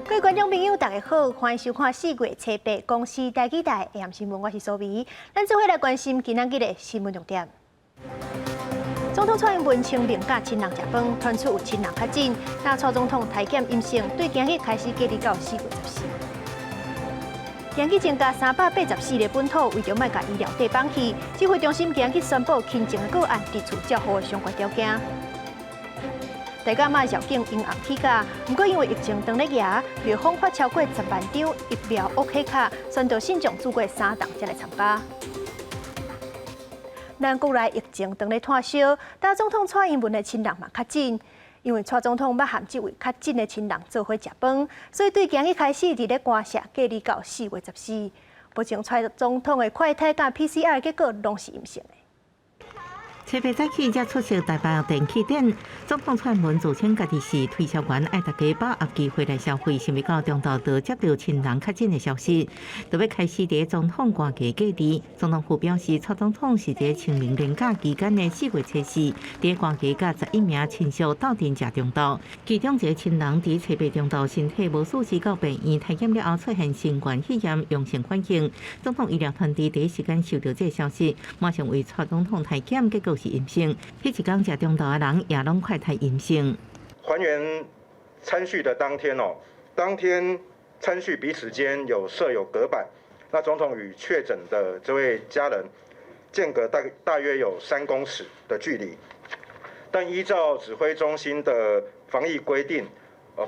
各位观众朋友，大家好，欢迎收看4月7日公视台记台 AM 新闻，我是苏眉。咱做伙来关心今仔日的新闻重点。总统蔡英文请病假亲人食饭，传出有亲人确诊。那蔡总统体检阴性，对今日开始隔离到4月14。今日增加384个本土，为着卖甲医疗地绑去，指挥中心今日宣布轻症的个案提出较好的相关条件。大甲妈绕境阴暗起价，不过因为疫情当咧牙，药方发超过10万张疫苗 OK 卡，宣导信众做过3档才来参加。咱国内疫情当咧炭烧，大总统蔡英文的亲人嘛确诊，因为蔡总统捌和这位确诊的亲人做伙食饭，所以对今日开始伫咧关社隔离到4月14。目前蔡总统的快筛甲 PCR 结果拢是阴性的。7月早起才出席台北电器展，总统蔡英文自称家己是推销员，爱大家把握机会来消费，想要到中昼就接到亲人确诊的消息，就要开始伫总统官家隔离。总统府表示，蔡总统是伫清明连假期间的4月14，伫官家甲11名亲属斗阵食中昼，其中一个亲人伫7月中昼身体无舒适到病院体检了后出现新冠肺炎阳性反应。总统医疗团队第一时间收到这消息，马上为蔡总统体检，结果是阴性。迄一天食中昼的人也拢快筛阴性。还原餐叙的当天当天餐叙彼此间有设有隔板，那总统与确诊的这位家人间隔大约有3公尺的距离，但依照指挥中心的防疫规定，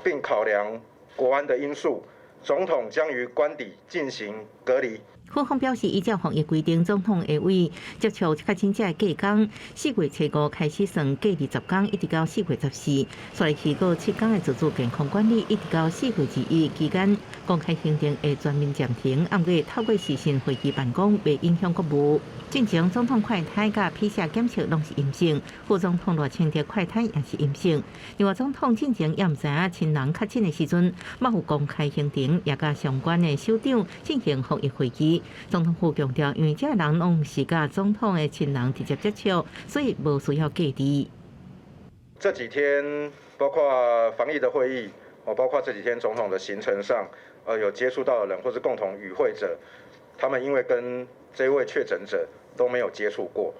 并考量国安的因素，总统将于官邸进行隔离。府方表示，依照防疫规定，总统会为接触确诊者的隔工，4月5开始算隔离10天，一直到4月14。所以期过7天的自主健康管理，一直到4月2日期间，公开行程会全面暂停。暗过透过视讯会议办公，未影响国务。进前总统快筛甲 PCR 检测拢是阴性，副总统赖清德快筛也是阴性。另外，总统进前也唔知影亲人确诊的时阵，冇有公开行程，也甲相关的首长进行防疫会议。总统府强调，因为这人拢是甲总统的亲人直接接触，所以无需要隔离。这几天包括防疫的会议，包括这几天总统的行程上，有接触到的人或是共同与会者，他们因为跟这位确诊者都没有接触过，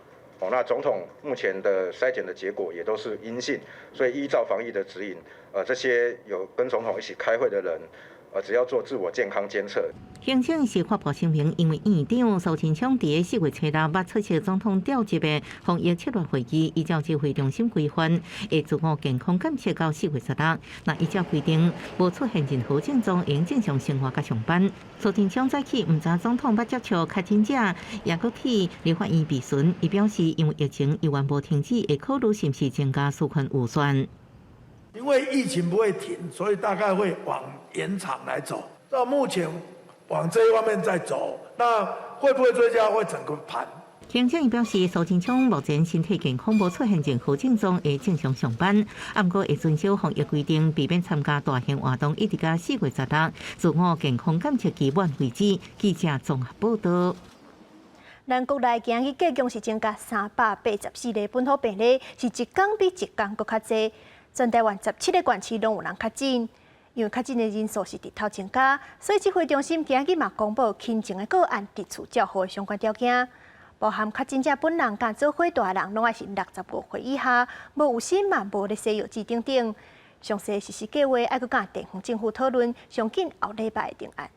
那总统目前的筛检的结果也都是阴性，所以依照防疫的指引，这些有跟总统一起开会的人，只要做自我健康监测。行政是发布声明，因为院长苏贞昌伫4月7日捌出席总统调集的防疫策略会议，依照指挥中心规范，会自我健康监测到4月16日。那依照规定，无出现任何症状，应正常生活甲上班。苏贞昌早起唔知总统捌接触确诊者，也搁去立法院备询。伊表示，因为疫情依然无停止，会考虑是不是增加纾困预算。因为疫情不会停，所以大概会往延长来走。到目前往这一方面在走，那会不会追加？会整个盘。行政院表示，苏贞昌目前身体健康，无出现任何症状，会正常上班。不过会遵守防疫规定，避免参加大型活动，一直到4月16日，自我健康监测期满为止。记者综合报道。咱国内今日计共是增加384个本土病例，是一天比一天搁较侪。全台湾17个县市拢有人确诊，因为确诊的人数是直头增加，所以指挥中心今日嘛公布轻症的个案提出较好的相关条件，包含确诊者本人甲做伙大人拢要是65岁以下，无有心嘛无咧西药剂等等。详细实施计划要搁甲地方政府讨论，上紧后礼拜定案。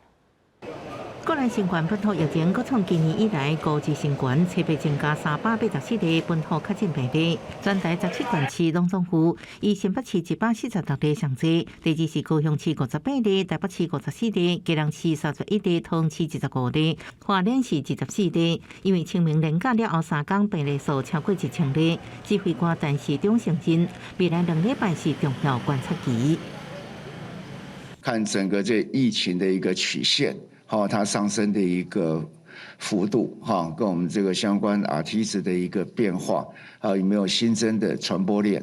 国内新冠本土疫情，搁从今年以来高级新冠7月增加384个本土确诊病例，全台17县市拢总负，以新北市146例上侪，第二是高雄市58例，台北市54例，基隆市31例，桃园市15例，花莲市24例。因为清明连假了后3天病例数超过1000例，指挥官陈时中承认，未来2礼拜是重要观察期。看整个这疫情的一个曲线。它上升的一个幅度，跟我们这个相关 RT 值的一个变化，有没有新增的传播链？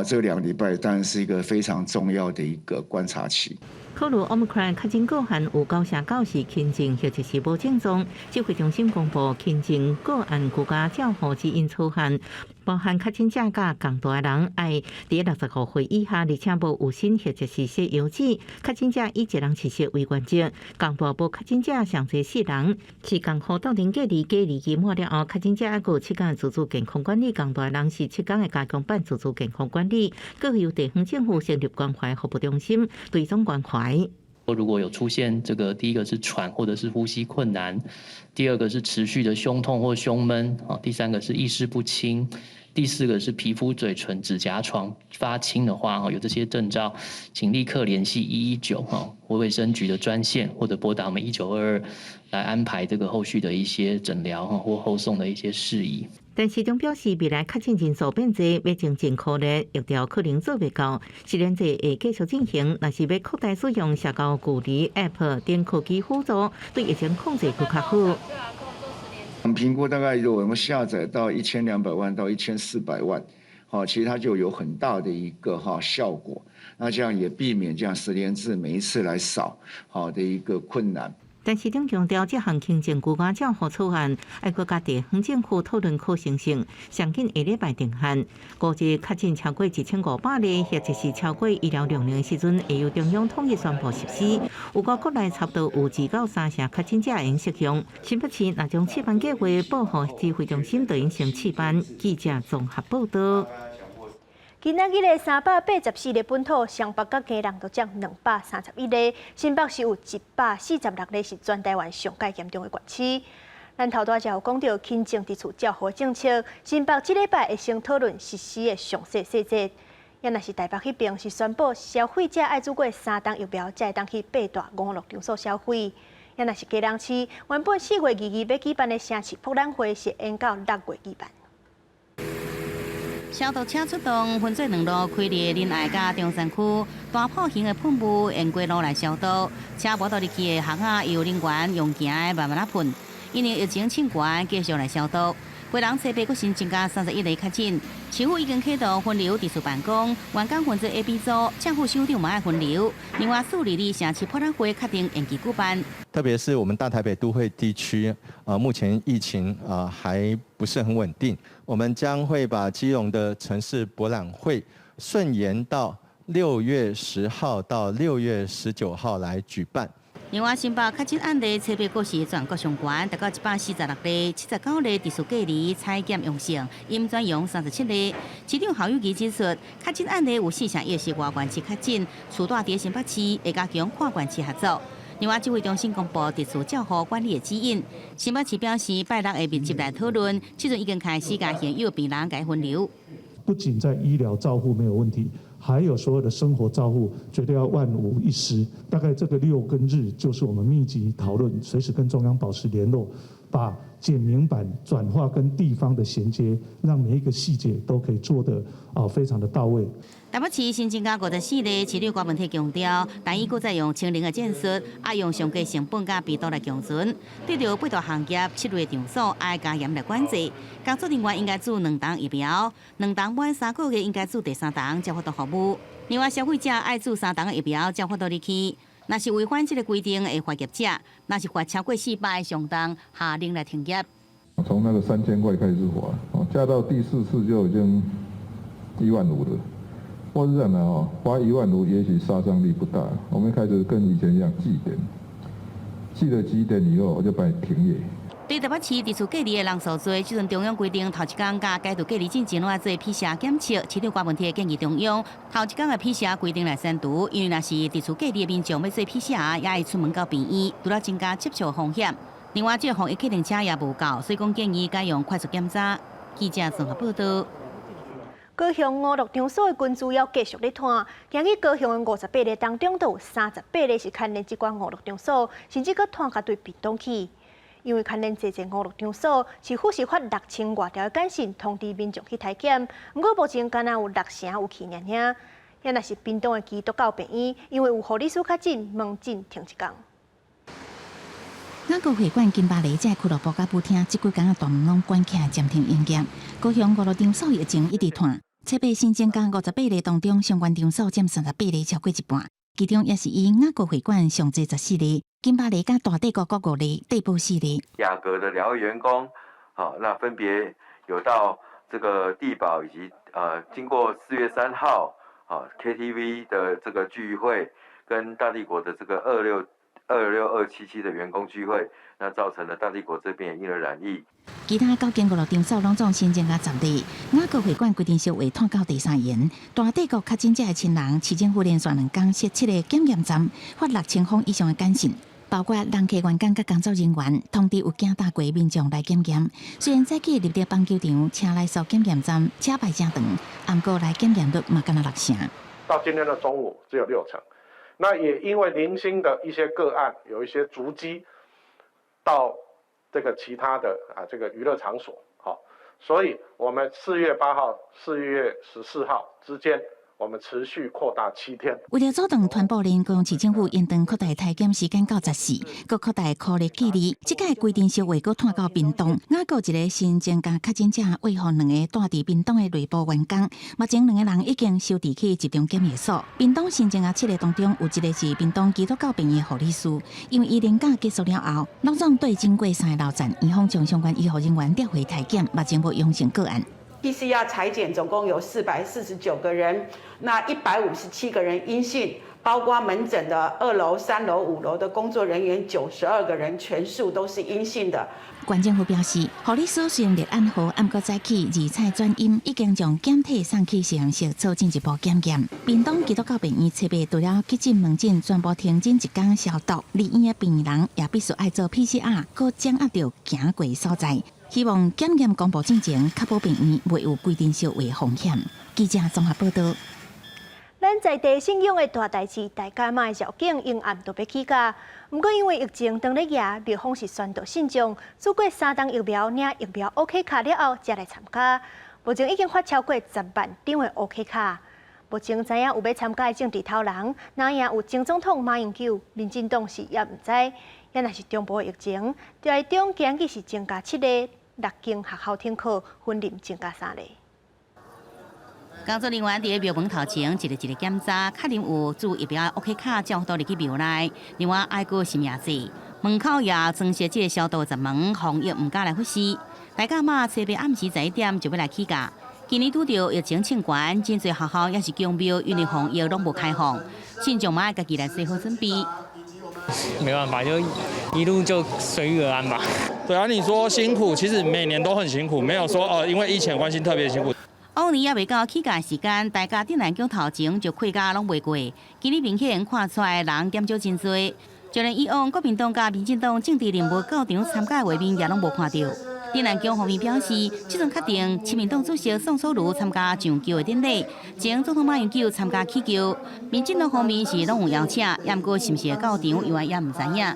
这2礼拜当然是一个非常重要的一个观察期。考虑 Omicron 确诊个案有90%是轻症或者是无症状，指挥中心公布轻症个案居家照护指引草案，包含确诊者甲共大人爱伫65岁以下，而且无有新或者是说邮寄。确诊者以一人1室为原则，共大无确诊者上侪4人。是共好到零隔离期末了后，确诊者还有7天的自主健康管理，共大人是7天的加强版自主健康管理。各由地方政府成立关怀服务中心，追踪关怀。如果有出现这个，第一个是喘或者是呼吸困难，第二个是持续的胸痛或胸闷，第三个是意识不清，第四个是皮肤、嘴唇、指甲床发青的话，有这些征兆，请立刻联系119或卫生局的专线，或者拨打我们1922来安排这个后续的一些诊疗或后送的一些事宜。但市长表示，未来确诊人数变多，要精进科列疫调可能做袂到，实验者会继续进行。若是要扩大使用社交距离 App 等科技辅助，对疫情控制更较好。我们评估大概如果我们下载到1200万到1400万，其实它就有很大的一个效果。那这样也避免这样实联制每一次来扫的一个困难。但市长强调，这项行政区间照护草案，爱国家地方政府讨论可行性，上紧下礼拜定案。估计确诊超过1500例，或者是超过医疗量的时阵，会由中央统一宣布实施。有国国内差不多有2到3成确诊者会适用。新北市若将试办计划报予指挥中心，就应先试办。记者综合报道。今仔日的384例本土，双北甲基隆都占231例，新北市有146例是全台湾上界严重的县市。咱头拄才有讲到轻症伫厝照护政策，新北这礼拜会先讨论实施的详细细节。也若是台北迄边是宣布消费者爱做过3档疫苗，才会当去8大5乐场所消费。也若是基隆市原本4月22要举办的城市博览会，是延到6月举办。消毒车出动，分做2路开列仁爱甲中山区，大炮型的喷雾沿过路来消毒。车无倒入去的巷仔由人员用行的慢慢啊喷，因为疫情清悬，继续来消毒。基隆西北阁新增加31例确诊，市府已经启动分流，伫厝办公，员工分做 A、B 组，政府首长嘛爱分流。另外，4日城市博览会确定延期举办。特别是我们大台北都会地区，目前疫情还不是很稳定，我们将会把基隆的城市博览会顺延到6月10号到6月19号来举办。另外，新北确诊案例西北阁市全国上悬，达到146例，79例自主隔离采检阳性，阴转阳37例。市长侯友宜指出，确诊案例有4成1是外县市确诊，厝住伫新北市，会加强跨县市合作。另外，指挥中心公布特殊照护管理的指引。新北市表示，拜六会密集来讨论，即阵已经开始甲现有病人改分流。不仅在医疗照护没有问题，还有所有的生活照护，绝对要万无一失。大概这个6跟日，就是我们密集讨论，随时跟中央保持联络，把简明版转化跟地方的衔接，让每一个细节都可以做得非常的到位。台北市新增加54例，市长郭文体强调，但伊搁再用清零的战术，爱用上低成本甲逼度来共存。对着8大行业7月场所，爱加严来管制。工作人员应该做2档疫苗，2档满3个月应该做第3档，才发到服务。另外，消费者爱做3档的疫苗，才发到入去。若是违反这个规定，会罚业者；若是罚超过400的上档，下令来停业。从那个3000块开始罚，加到第4次就已经1万5了。我是认为罚1万5也许杀伤力不大，我们开始跟以前一样记点，记了几点以后我就把你停业。对台北市自主隔离的人数多，即阵中央规定头一天甲解除隔离进前拢要做 PCR 检测。市长郭文体建议中央头一天的 PCR 规定来删除，因为若是自主隔离的民众要做 PCR， 也会出门到病院，除了增加接触风险。另外，这个防疫客运车也无够，所以讲建议改用快速检查。记者综合报道。高雄5乐场所的军资要继续咧摊，今日高雄的58例当中，都有38例是牵连即款5乐场所，甚至搁摊甲对屏东去。因为牵连这间5乐场所，市府是发6000外条的简讯通知民众去体检，不过目前敢若有6成有去尔尔。也若是屏东的基督教病院，因为有护理师确诊，门诊停一天。咱国会馆金巴黎在俱乐部甲舞厅，即几天大门拢关起来，暂停营业。高雄5乐场所疫情一直摊，七八新增加58例当中，相关场所占38例，超过一半。其中也是以雅国会馆上侪14例，金巴黎甲大帝国各5例，地堡4例。雅阁的2位员工，那分别有到这个地保以及经过4月3号KTV 的这个聚会，跟大帝国的这个26277的员工聚会，那造成了大帝国这边也因而染疫。其他9间娱乐场所拢总新增加10例。雅阁会馆规定小话拖到第3言，大帝国确诊者的亲人，市政府连续2天设7个检验站，发6000封以上的简讯。包括人客员工甲工作人员通知有惊大过民众来检验。虽然早起入到棒球场，车来扫检验站，车排真长，不过来检验率嘛，敢若6成。到今天的中午只有6成。那也因为零星的一些个案，有一些足迹到这个其他的这个娱乐场所，所以我们4月8号、4月14号之间。我们持续扩大7天。为了阻断传播链，高雄市政府延长扩大体检时间到10时，佮扩大抗疫距离。这届规定小话佮拖到屏东，雅阁一个新增加确诊者，为何2个住伫屏东的内部员工，目前2个人已经收治去集中检疫所。屏东新增加7个当中，有1个是屏东基督教病院护理师，因为伊年假结束了后，老总对经过3个楼层，院方将相关医护人员调回体检，目前无阳性个案。PCR 采检总共有449个人，那157个人阴性，包括门诊的2楼、3楼、5楼的工作人员92个人，全数都是阴性的。县政府表示，护理所虽然立案后，暗过早起二采转阴，已经将检体送去实验室做进一步检验。屏东基督教病院设备除了急诊门诊全部停诊1天消毒，离院的病人也必须爱做 PCR， 佮掌握到行过所在。希望检验公布进前，确保病院袂有规定小话风险。记者综合报道。咱在地信用的大代志，大家嘛会绕境阴暗都要起价。不过因为疫情当咧夜，庙方是宣导信众，做过3档疫苗领疫苗 OK 卡了后，才来参加。目前已经发超过10万张的 OK 卡。目前知影有要参加的政治头人，哪样有前总统马英九、民进党是也唔知。也若是中部的疫情，台中今日是增加7例，6间学校停课，分林增加3例。工作人员伫庙门头前一个检查，确认有注疫苗 OK 卡，才到入去庙内。另外爱过是名字，门口也装设这个消毒闸门，防疫唔敢来忽视。大家嘛，初八暗时11点就要来起价。今年拄到疫情清关，真侪学校也是公庙因为防疫拢无开放，信众嘛家己来做好准备。没办法，就一路就随遇而安吧。对啊，你说辛苦，其实每年都很辛苦，没有说因为疫情关系特别辛苦。往年也未到起价时间，大家顶南宫头前就开价拢袂过。今日明显看出来人减少真多，就连以往国民党甲民进党政治人物到场参加的画面也拢无看到。顶南宫方面表示，即阵确定亲民党主席宋楚瑜参加上轿的典礼，前总统马英九参加起轿。民进党方面是拢有邀请，也毋过是毋是会到场，因为也唔知影。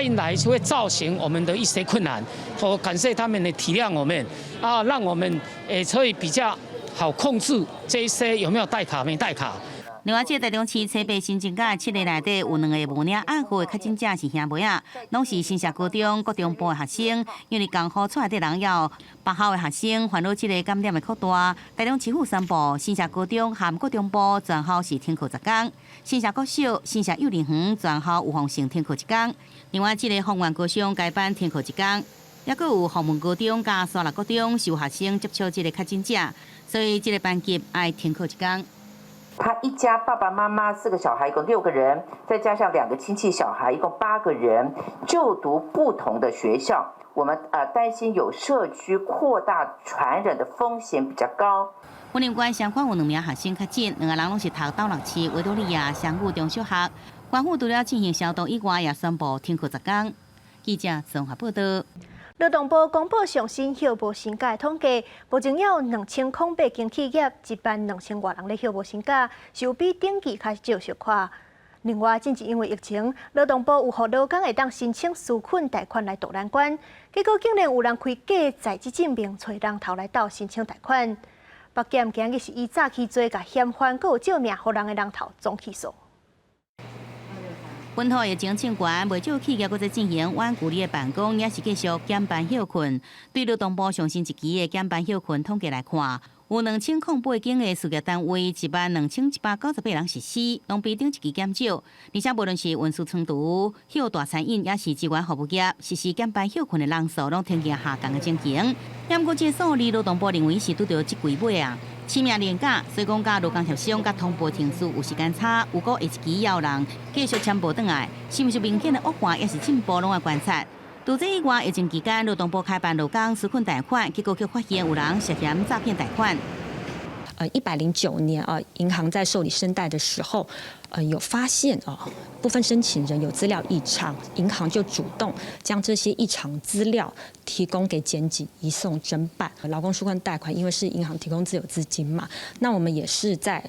因来就会造成我们的一些困难，我感谢他们的体谅我们，让我们可以比较好控制这一些有没有带卡没带卡。另外，这台中市初八新增加7个内底有2个无领暗号的确诊者是兄妹仔，拢是新社高中、国中部的学生。因为刚好出来的人要8号的学生烦恼这个感染的扩大，台中市府宣布新社高中和国中部全校是停课10天，新社国小、新社幼儿园全校有封城停课1天。另外，这个丰原高中改班停课1天，也佫有丰门高中甲沙鹿高中是有学生接触这个确诊者，所以这个班级要停课1天。他一家爸爸妈妈4个小孩，一共6个人，再加上2个亲戚小孩，一共8个人，就读不同的学校。我们担心有社区扩大传染的风险比较高。本年关相关有2名学生确诊，2个人拢是读斗六市维多利亚商务中小学。官府除了进行消毒以外，也宣布停课10天。记者综合报道。劳动部公布上新休无薪假的统计，目前有2008间企业一万2000多人咧休无薪假，是有比顶期较少小可。另外，正是因为疫情，劳动部有予劳工会当申请纾困贷款来渡难关，结果竟然有人开假在职证明，找人头来倒申请贷款。北检今日是以诈欺罪甲嫌犯，佮有照命互人的人头总起诉。本土疫情清关，未少企业搁在进行挽鼓励的办公，也是继续减班休困。对劳动部上新一期的减班休困统计来看，有2008间的事业单位12198人实施，拢比顶一期减少。而且无论是运输仓储、休大餐饮，也是职员服务业，实施减班休困的人数，拢呈现下降的情形。不过这数字，劳动部认为是拄到即季尾啊。市面廉价，所以讲甲劳工协商甲通报天数有时间差，如果一期要人继续签报转来，是毋是明显的恶化，也是进步拢要观察。除这以外，疫情期间劳动部开办劳工纾困贷款，结果却发现有人涉嫌诈骗贷款。109年银行在受理申贷的时候，有发现部分申请人有资料异常，银行就主动将这些异常资料提供给检警移送侦办。劳工纾困贷款因为是银行提供自有资金嘛，那我们也是在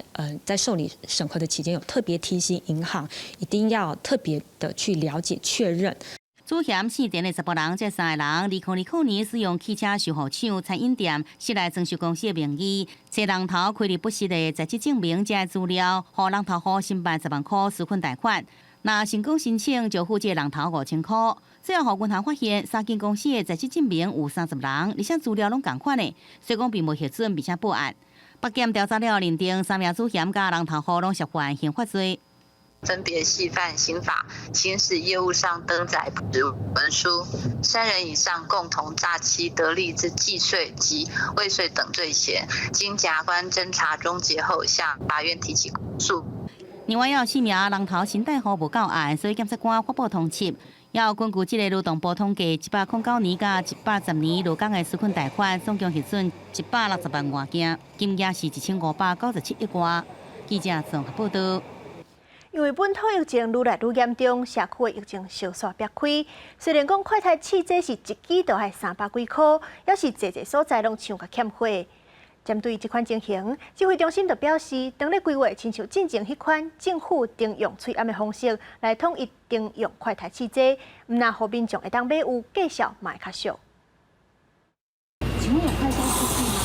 受理审核的期间有特别提醒银行，一定要特别的去了解确认。主嫌4点的18人，这3个人2020年使用汽车售后厂、餐饮店设来装修公司的名义，找人头开立不实的在职证明这资料，予人头户申办10万块纾困贷款。那成功申请就付这人头5000块。最后，银行发现3间公司的在职证明有30人，而且资料拢同款的，所以讲并无核准并且报案。北检调查了认定3名主嫌甲人头户拢涉犯刑法罪。分别系犯刑法行使业务上登载不实文书，3人以上共同诈欺得利之既遂及未遂等罪嫌，经检察官侦查终结后，向法院提起公诉。另外，有4名人头申贷户无到案，所以检察官发布通缉。要根据这个劳动部统计，109年甲110年劳工的纾困贷款，总共核准160万外件，金额是1597亿元。记者综合报道。因为本土疫情愈来愈严重，社区的疫情稍稍避开。虽然讲快筛试剂是一支都要300几块，也是侪所在拢抢甲欠货。针对这款情形，指挥中心就表示，当咧规划亲像进前迄款政府定用催暗的方式来统一定用快筛试剂，毋那互民众会当买有价效嘛会较俗。请问有快筛试剂吗？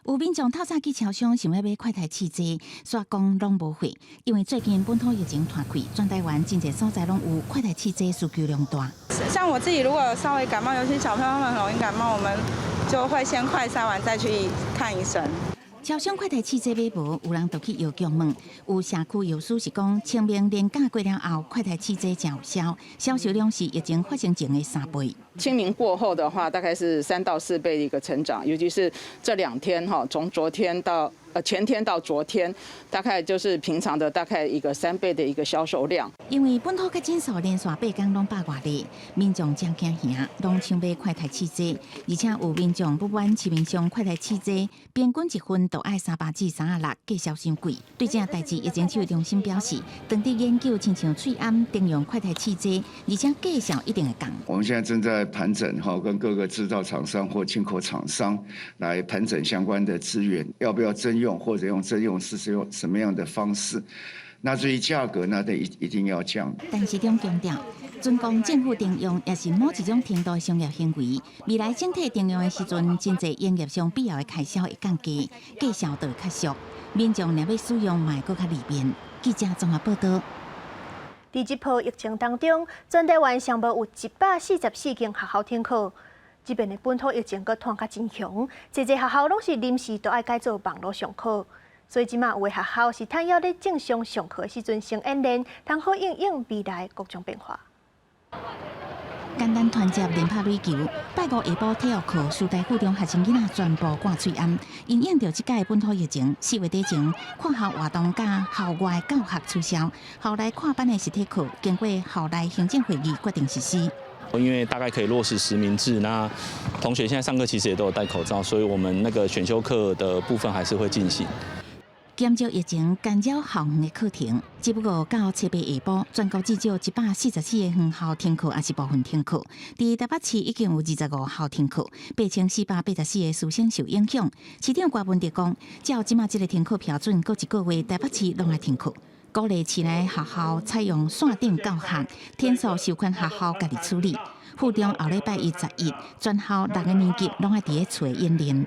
有民众透早去超商想要买快筛试剂，煞讲拢无货，因为最近本土疫情传开，全台湾真侪所在拢有快筛试剂需求量大。像我自己如果有稍微感冒，尤其小朋友他们很容易感冒，我们就会先快筛完再去看医生。超商快筛试剂买无，有人就去药局问。有社区药师是讲，清明连假过了后，快筛试剂真有效，销售量是疫情发生前的3倍。清明过后的话，大概是3到4倍的一个成长，尤其是这2天从昨天到前天到昨天，大概就是平常的大概一个3倍的一个销售量。因为本土确诊数连续8天拢100外例，民众真惊吓，拢抢买快筛试剂，而且有民众不满市面上快筛试剂平均1份都要300至36，价销伤贵。对这代志，疫情指挥中心表示，当地研究亲像翠暗定用快筛试剂，而且价销一定会降。我们现在正在盘整跟各个制造厂商或进口厂商来盘整相关的资源，要不要征用或者用征用是用什么样的方式？那至于价格，那得一定要降。但是中强调，尊重政府定用也是某一种程度的商业行为。未来整体定用的时阵，真侪营业上必要的开销会降低，价销就会较俗。民众若要使用，嘛会更较利便。记者综合报道。在这波疫情当中，全台湾尚无有144间学校停课。这边的本土疫情阁传较真强，侪学校拢是临时都爱改做网络上课，所以即马有的学校是趁要咧正常上课的时阵先演练，通好应应未来各种变化。简单团结连拍垒球，拜五下晡体育课，师大附中学生囡仔全部挂嘴暗，因应着即届本土疫情，4月底前看校活动甲校外教学取消，后来跨班的实体课经过校内行政会议决定实施。因为大概可以落实实名制，那同学现在上课其实也都有戴口罩，所以我们那个选修课的部分还是会进行。减少疫情干扰校园的课程，只不过到7月下晡，全国至少144个园校停课，也是部分停课。伫台北市已经有25校停课，8484个师生受影响。市长郭文哲讲，照即马这个停课标准，过一个月台北市拢爱停课。鼓励市内学校采用线顶教学，天数授权学校家己处理。附中后礼拜1、11，全校6个年级拢爱伫咧厝演练。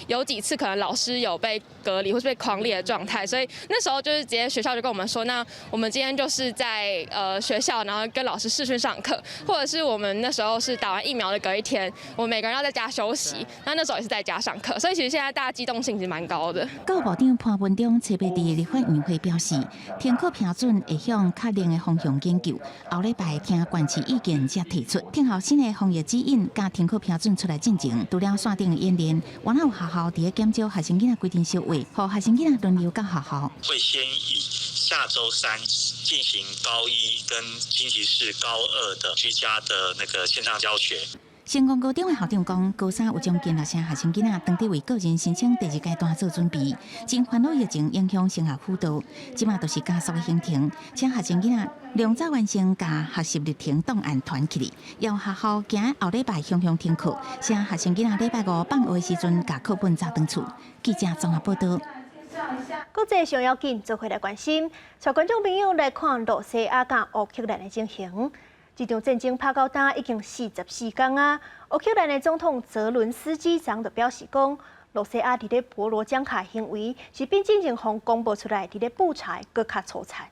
有几次可能老师有被隔离或是被匡列的状态，所以那时候就是直接学校就跟我们说，那我们今天就是在学校，然后跟老师视讯上课，或者是我们那时候是打完疫苗的隔一天，我们每个人要在家休息，那时候也是在家上课，所以其实现在大家机动性其实蛮高的。教务长潘文忠七八日立法院会表示，天课标准会向确定的方向研究，后礼拜听县市意见才提出。听后新的防疫指引加天课标准出来进前，除了线顶的演练，原来有学校伫咧减少学生囡仔规定小位，让学生囡仔轮流到学校。会先以下周3进行高1跟星期4高2的居家的那个线上教学。成功高中的校长讲，高3有将近6成学生囡仔当地为个人申请第2阶段做准备，真烦恼疫情影响升学辅导，即马都是加速的行程，请学生囡仔量早完成甲学习日程档案团起来，要学校行后礼拜向停课，请学生囡仔礼拜5放学的时阵甲课本找回厝。记者综合报道。国际上要紧，做回来关心，带观众朋友来看罗西亚甲乌克兰的情形。这场战争拍到今已经44天啊！乌克兰的总统泽伦斯基昨就表示讲，罗西亚伫咧博罗江卡行为是比进前方公布出来伫咧布查更较粗残。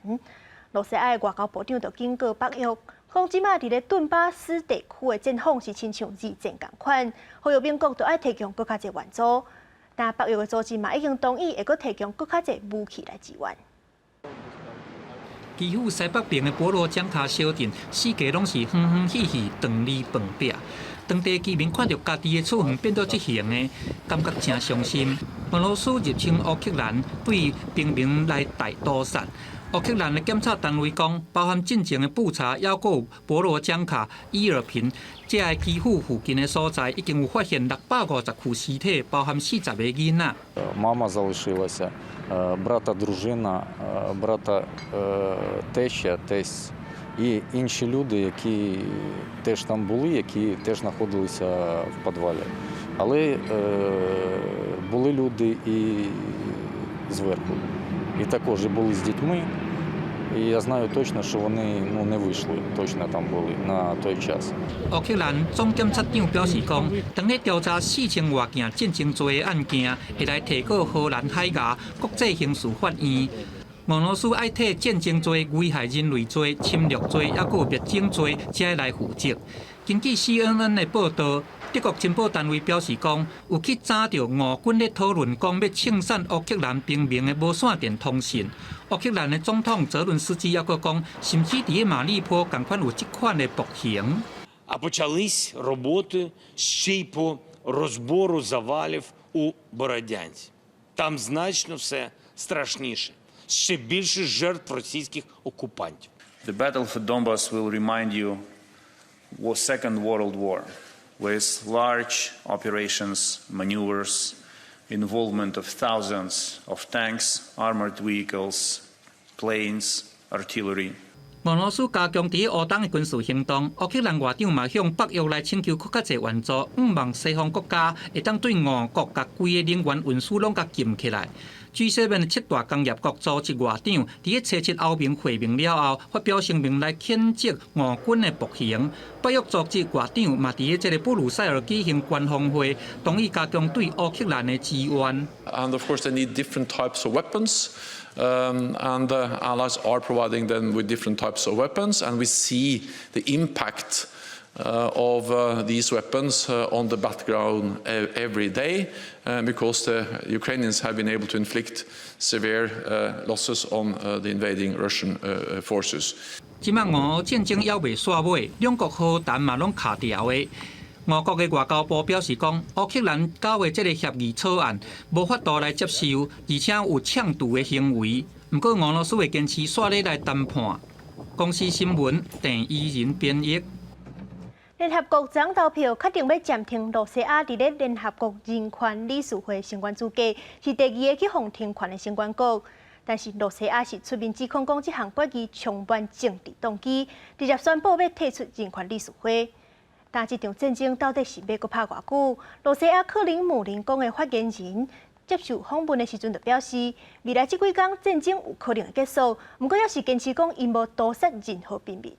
罗西亚的外交部长就警告北约，讲即马伫咧顿巴斯地区的战况是亲像二战同款，呼吁美国都爱提供更较侪援助。但北约的组织嘛已经同意会阁提供更较侪武器来支援。基辅西北边的博罗江卡小镇，四界拢是欢欢喜喜、肠里饭饼。当地居民看到家己的厝园变做这形的，感觉真伤心。俄罗斯入侵乌克兰，对平民来大屠杀。乌克兰的检察单位讲，包含进前的布查，还有博罗江卡、伊尔平，这个基辅附近的所在，已经有发现650具尸体，包含40个囡仔。Мама залишилася, брата дружина, брата теща, тесть і інші люди, які теж там були, які теж знаходилися в підвалі. Але були люди і зверху, і також були з дітьми. І я знаю точно, що вони не вийшли, точно там були на той час. 乌克兰总检察长表示讲，当咧调查4000多件战争罪的案件，会来提告荷兰海牙国际刑事法院。俄罗斯爱替战争罪、危害人类罪、侵略罪，还有灭种罪，才来负责。根据 CNN 的报道，德国情报单位表示讲，有去查到俄军咧讨论讲要清散乌克兰平民的无线电通信。乌克兰的总统泽伦斯基还佫讲，甚至伫马利坡同款有这款的暴行。А почались роботи ще й по розбору завалів у Бородянці. Там значно все страшніше. Ще більше жертв російських окупантів. The battle for Donbass will remind you of Second World War, with large operations, maneuvers, involvement of thousands of tanks, armored vehicles, planes, artillery. 俄罗斯加强伫乌东的军事行动，乌克兰外长嘛向北约来请求更较侪援助，望西方国家会当对俄国甲规个能源运输拢甲禁起来。G7的7大工业国组织外长伫咧初7欧盟会面了后，发表声明来谴责俄军的暴行。北约组织外长嘛伫咧这个布鲁塞尔举行官方会，同意加强对乌克兰的支援。And of course, they need different types of weapons. And allies are providing them with different types of weapons, and we see the impact of these weapons on the battleground every day, because the Ukrainians have been able to inflict severe losses on the invading Russian forces. 即卖俄乌战争还未煞尾，两国和谈嘛拢卡条的。俄国的外交部表示讲，乌克兰交的这个协议草案无法度来接受，而且有抢渡的行为。不过俄罗斯会坚持煞咧来谈判。公司新闻郑依仁编译。联合国昨投票确定要暂停罗西亚伫咧联合国人权理事会成员资格，是第2个去互停权的成员国。但是罗西亚是出面指控讲，这项决议充满政治动机，直接宣布要退出人权理事会。但这场战争到底是要搁拍偌久？罗西亚克林姆林宫的发言人接受访问的时阵就表示，未来这几天战争有可能会结束，不过也是坚持讲，因无屠杀任何平民。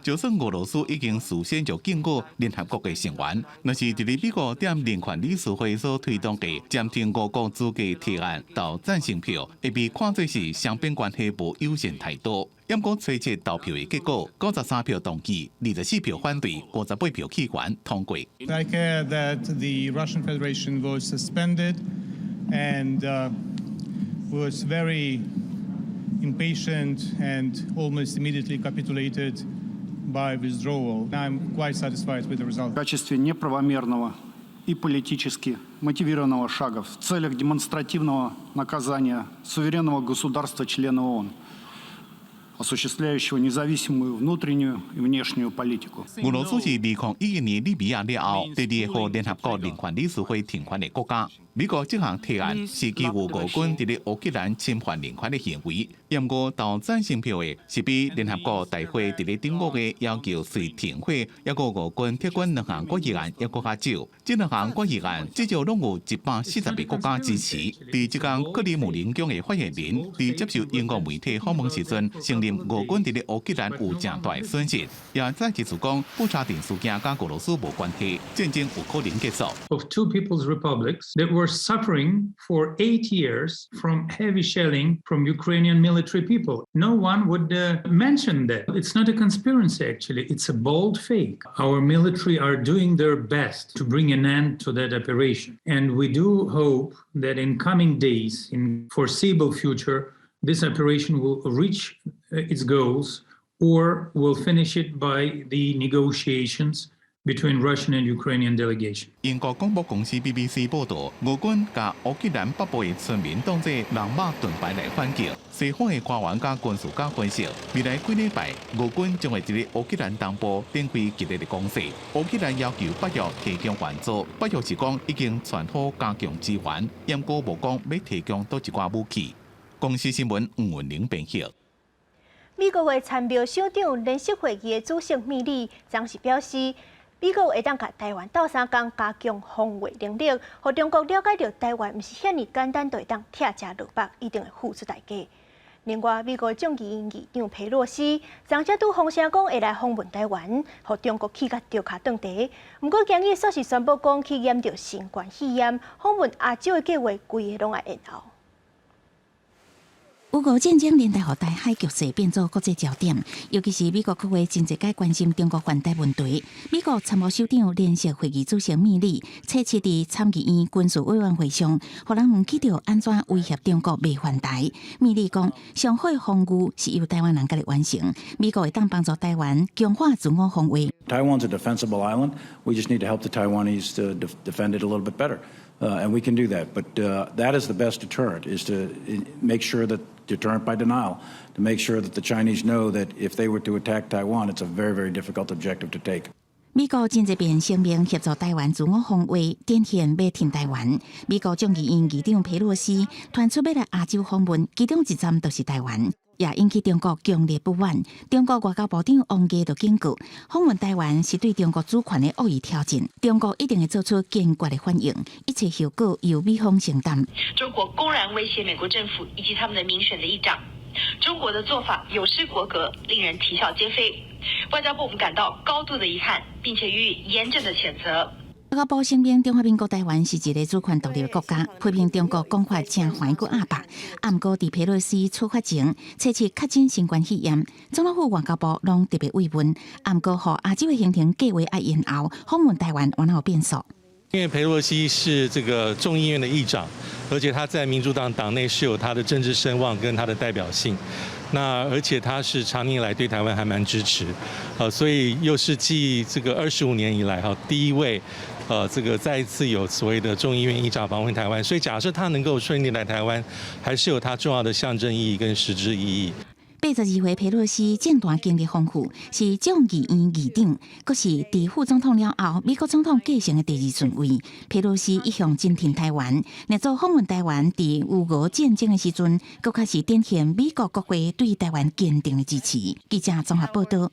就算俄罗斯已经事先就警告联合国嘅成员，若是伫咧美国踮人权理事会所推动嘅暂停5国资格提案到赞成票，会被看作是双边关系无友善态度。不过初测投票嘅结果，93票同意，24票反对，58票弃权通过。I care that the Russian Federation was suspended and was very impatient and almost immediately capitulated by withdrawal. I'm quite satisfied with the result. В качестве неправомерного и политически мотивированного шага в целях демонстративного наказания суверенного государства-члена ООН, осуществляющего независимую внутреннюю и внешнюю политику. 俄罗斯是2011年利比亚了后第2个联合国人权理事会停权的国家。美国这项提案是基于俄军伫咧乌克兰侵犯人权的行为，不过投赞成票的是比联合国大会伫咧顶5月要求随停火，抑个俄军撤军2项决议案抑搁较少。这2项决议案至少拢有140个国家支持。伫这间克里姆林宫的发言人伫接受英国媒体访问时阵，承认俄军伫咧乌克兰有正大损失，也再次讲布查定事件甲俄罗斯无关系，战争有可能结束。Of two people's republics that were suffering for 8 years from heavy shelling from Ukrainian military people. No one would mention that. It's not a conspiracy, actually. It's a bold fake. Our military are doing their best to bring an end to that operation. And we do hope that in coming days, in foreseeable future, this operation will reach its goals or will finish it by the negotiations between Russian and Ukrainian delegation. 英国广播公司 BBC 报道，俄军甲乌克兰北部的村民当作人马盾牌来反击。西方的官员甲军事家分析，未来几礼拜，俄军将会伫咧乌克兰东部展开激烈的攻势。乌克兰要求北约提供援助，北约是讲已经传好加强支援，不过无讲要提供多一寡武器。公司新闻黄文玲编辑。美国的参谋省长联席会议的主席米利当时表示，美国会当甲台湾斗相共加强防卫能力，互中国了解到台湾毋是遐尼简单就会当拆食落腹，一定会付出代价。另外，美国众议院议长佩洛西昨则拄风声讲会来访问台湾，互中国气甲掉卡断地。不过，今日煞是宣布讲去验着新冠肺炎，访问亚洲的计划规个拢会延后。俄乌战争连带互台海局势变作国际焦点，尤其是美国国会真侪界关心中国犯台问题。美国参谋首长联席会议主席米利初7伫参议院军事委员会上，互人问起着安怎威胁中国未犯台。米利讲，上好的防御是由台湾人家己完成，美国会当帮助台湾强化自我防卫。Taiwan's a defensible island. We just need to help the Taiwanese to defend it a little bit better. And we can do that. But that is the best deterrent, is to make sure that deterrent by denial, to make sure that the Chinese know that if they were to attack Taiwan, it's a very, very difficult objective to take. 美国真侪遍声明协助台湾自我防卫，展现要挺台湾。美国众议院议长佩洛西传出要来亚洲访问，其中一站就是台湾。也引起中国强烈不满。中国外交部长王毅就警告，访问台湾是对中国主权的恶意挑战，中国一定会做出坚决的反应，一切后果由美方承担。中国公然威胁美国政府以及他们的民选的议长，中国的做法有失国格，令人啼笑皆非。外交部我们感到高度的遗憾，并且予以严正的谴责。外交部声明，中华民国台湾是一个主权独立的国家，批评中国讲法正反个阿白。不过，伫佩洛西出发前，初7确诊新冠肺炎，总统府外交部拢特别慰问。不过，和亚洲的行程计划要延后，访问台湾完后变数。因为佩洛西是这个众议院的议长，而且他在民主党党内是有他的政治声望跟他的代表性。那而且他是长年以来对台湾还蛮支持，所以又是继这个25年以来第一位，这个再一次有所谓的众议院议长访问台湾，所以假设他能够顺利来台湾，还是有他重要的象征意义跟实质意义。82岁佩洛西政坛经历丰富，是众议院议长，阁是伫副总统了后，美国总统继承的第2顺位。佩洛西一向真挺台湾，若做访问台湾，伫乌俄战争的时阵，阁开始展现美国国会对台湾坚定的支持。记者综合报道。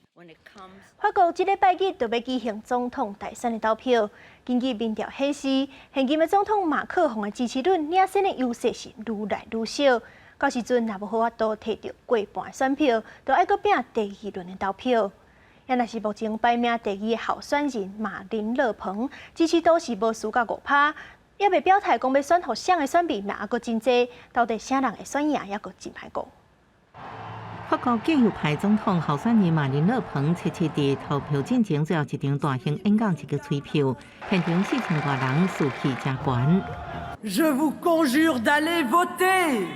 法国这礼拜日就要举行总统大选的投票，根据民调显示，现今的总统马克宏的支持率领先的优势是愈来愈小。到时阵若无好法度摕到过半选票，就要搁拼第2轮的投票。也若是目前排名第2的候选人马林勒鹏，支持度是无输到5%，也未表态讲要选互谁的选民，嘛还阁真济，到底啥人会选赢，也阁真歹讲。法国继续派总统候选人马林勒鹏切伫投票进前最后一场大型演讲一个吹票，现场4000多人士气真悬。Je vous conjure d'aller voter.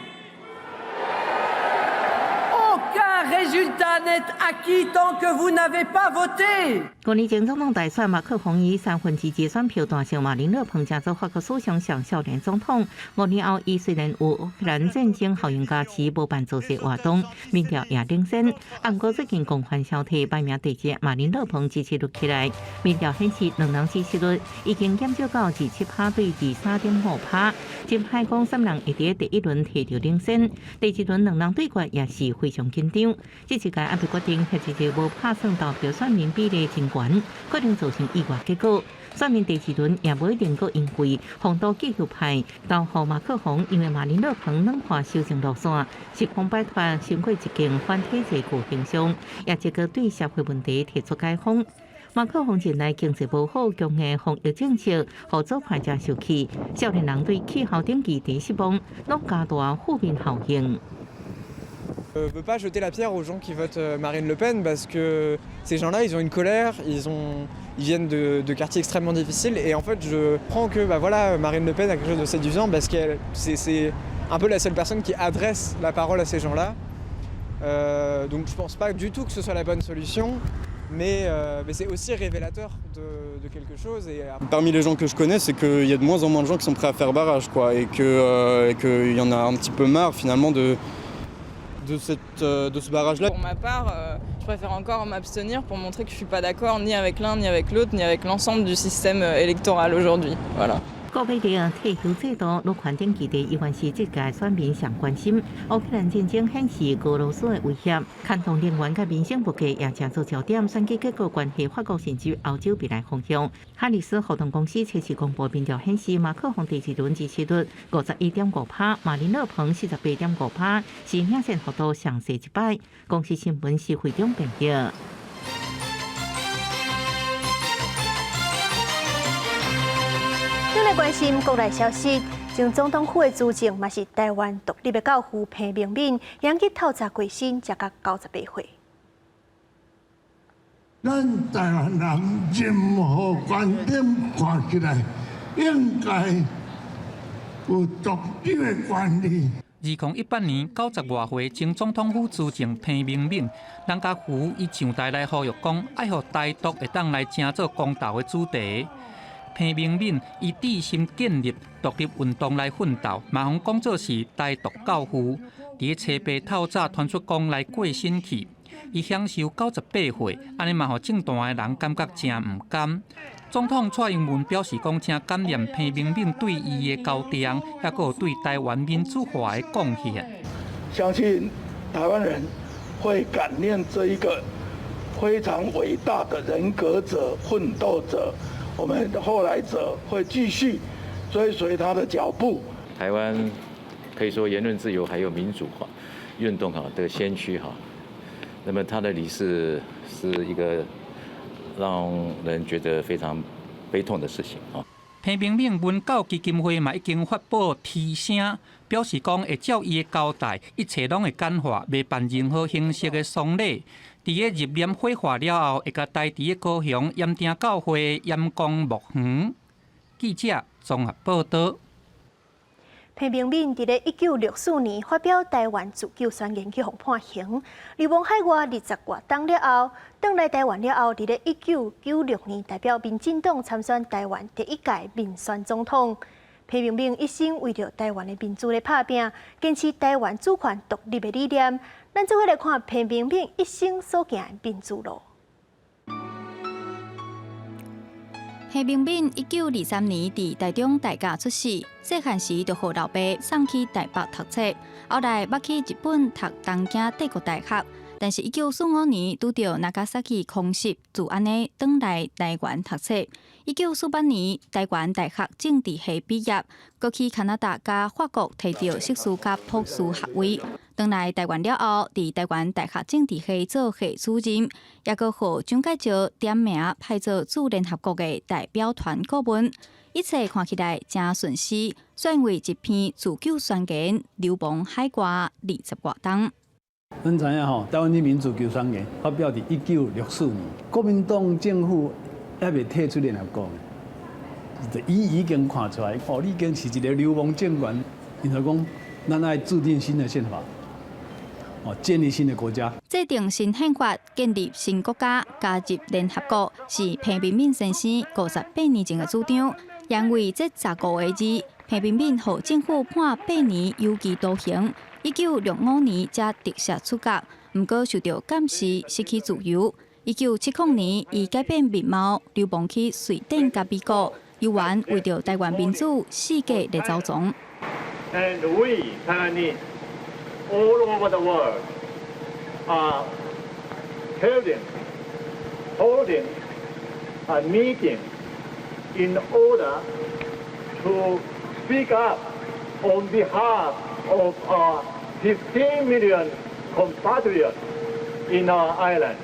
Aucun résultat n'est acquis tant que vous n'avez pas voté. 5年前总统大选，马克宏以1/3选票大胜马林勒鹏，成做法国史上上少年总统。5年后，伊虽然有乌克兰战争效应加持，无办造势活动，民调也领先。不过最近共款消息排名第1，马林勒鹏支持率起来，民调显示两人支持率已经减少到27%对3.5%。真歹讲3人会伫第1轮摕到领先，第2轮两人对决也是非常紧张。这一届也被决定迄一个无拍算投票选民比例真悬，可能造成意外结果。选民第2轮也无一定阁因为红都继续派投予马克宏，因为马林勒鹏软化修正路线，是空摆脱经过一件反体制旧形象，也结果对社会问题提出解放。马克宏近来经济无好，强硬防疫政策，互左派者受气。少年人对气候等议题失望，拢加大负面效应。Je ne veux pas jeter la pierre aux gens qui votent Marine Le Pen parce que ces gens-là, ils ont une colère, ils viennent de quartiers extrêmement difficiles et en fait je prends que voilà, Marine Le Pen a quelque chose de séduisant parce que c'est un peu la seule personne qui adresse la parole à ces gens-là. Donc je pense pas du tout que ce soit la bonne solution, mais c'est aussi révélateur de quelque chose. Parmi les gens que je connais, c'est qu'il y a de moins en moins de gens qui sont prêts à faire barrage, quoi, et qu'il y en a un petit peu marre finalement de ce barrage-là. Pour ma part, je préfère encore m'abstenir pour montrer que je ne suis pas d'accord ni avec l'un, ni avec l'autre, ni avec l'ensemble du système électoral aujourd'hui. Voilà. 国会的退休制度、陆环境议题，依然是这届选民上关心。乌克兰战争显示俄罗斯的威胁，看同能源甲民生物价也正做焦点。选举结果关系法国甚至欧洲未来方向。哈里斯活动公司测试公布民调显示，马克宏第2轮支持率51.5%，马林勒鹏48.5%，是领先幅度上细一摆。公司新闻是会中评价。再来关心国内消息，前总统府的主政嘛是台湾独立的教父彭明敏，延期透早过身，才到98岁。咱台湾人任何观点看起来，应该有独立的管理。2018年90外岁，前总统府主政彭明敏，人家府伊上台来呼吁讲，爱互台独会当来争做公道的主题。彭明敏以致心建立独立运动来奋斗，嘛互讲做是台独教父。伫车牌透早传出讲来过身去，伊享受98岁，安尼嘛互正大的人感觉真毋甘。总统蔡英文表示讲，真感念彭明敏对伊的交订，还有对台湾民主化的贡献。相信台湾人会感念这一个非常伟大的人格者、奋斗者。我们后来者会继续追随他的脚步。台湾可以说言论自由还有民主化运动的先驱那么他的离世是一个让人觉得非常悲痛的事情彭明敏文教基金会嘛已经发布提声，表示讲会照伊的交代，一切拢会简化，袂办任何形式的丧礼。伫个入殓火化了后，会甲台伫个高雄盐埕教会盐光木园。记者综合报道。彭明敏伫1964年发表台湾自救宣言去互判刑，流亡海外20多冬了后，返来台湾了后，伫1996年代表民进党参选台湾第1届民选总统。彭明敏一生为着台湾的民主来打拼，坚持台湾主权独立的理念。咱做伙来看彭明敏一生所行的民主路。彭明敏1923年伫台中大甲出世，细汉时就互老爸送去台北读册，后来捌去日本读东京帝国大学。但是1945年拄到Nagasaki空袭，就安尼返来台湾读册。1948年台湾大学政治系毕业，过去加拿大加法国摕到硕士甲博士学位。回来台湾了后，伫台湾大学政治系做系主任，也阁互蒋介石点名派做驻联合国的代表团顾问。一切看起来真顺遂，算为一篇自救宣言，流亡海外20多冬。咱知影吼，台湾人民自救宣言发表伫1964年，国民党政府还未退出联合国，伊已经看出来，你已经是一个流亡政权，然后讲，咱爱制定新的宪法，建立新的国家。制定新宪法、建立新国家、加入联合国，是彭明敏先生58年前的主张。因为这15个字，彭明敏互政府判8年有期徒刑，1965年才特赦出狱，不过受到监视，失去自由。1970年，伊改变面貌，流亡去瑞典甲美国，有缘为着台湾民主，世界来走总。And we Taiwanese all over the world are holding a meeting in order to speak up on behalf of our 15 million compatriots in our island.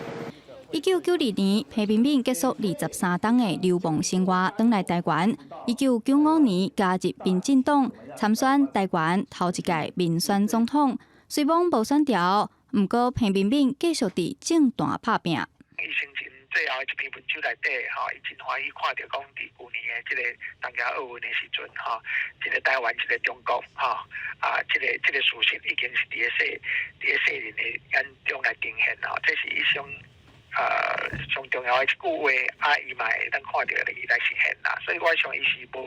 1992年，彭明敏结束23冬的流亡生活，返来台湾。1995年加入民进党，参选台湾头一届民选总统，虽然无选着，不过彭明敏继续伫政坛拍拼。最后一篇文章内底，伊真欢喜看到讲，伫去年的这个东京奥运的时阵，这个台湾，这个中国，这个事实已经是伫个世人的眼中来呈现了，这是一项上重要的一句话，伊嘛会当看到伊来实现啦。所以我想伊是无